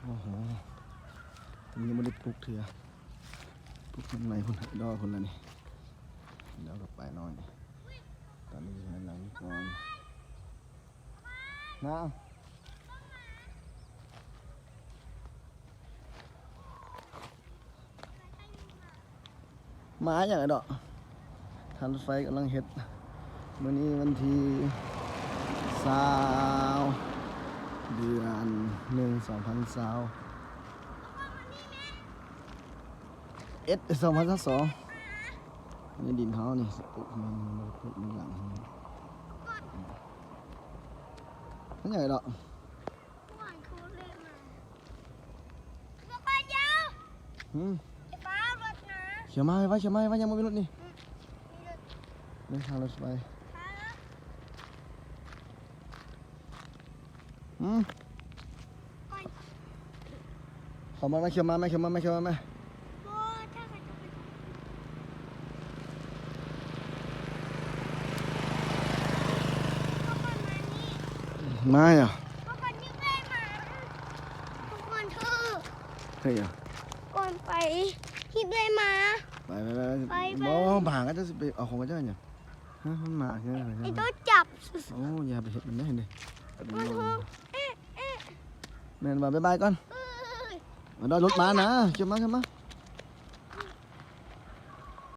โอ้โหตรงนี้ไม่ได้ปลูกเถื่อปลูกข้างในคนดอกคนละนี่เดี๋ยวก็ไปน้อยตอนนี้หันหลังก่อนนะมาอย่างไรดอกทางรถไฟกำลังเฮ็ดมื้อนี้วันที่20 เดือน1 20202022นี่ดินเขานี่ปลูกมันปลูกมันหลังนั่นอย่างไรดอกเขียวมาไว้ยังไม่มีรถนี่เดินทางรถไฟขอมาไหมเขียวมาไหมไม่อ่ะเฮ้ยอ่ะก่อนไปฮิบเลยมาไปบ่บางก็จะไปเอาของมาเจ้าเนี่ยฮะมันมาใช่ไหมไอ้ตัวจับโอ้อย่าไปเห็นมันได้เห็นดิมันโทรแม่นว่าบ๊ายบายก่อนมาดอยรถมานะเขียวมา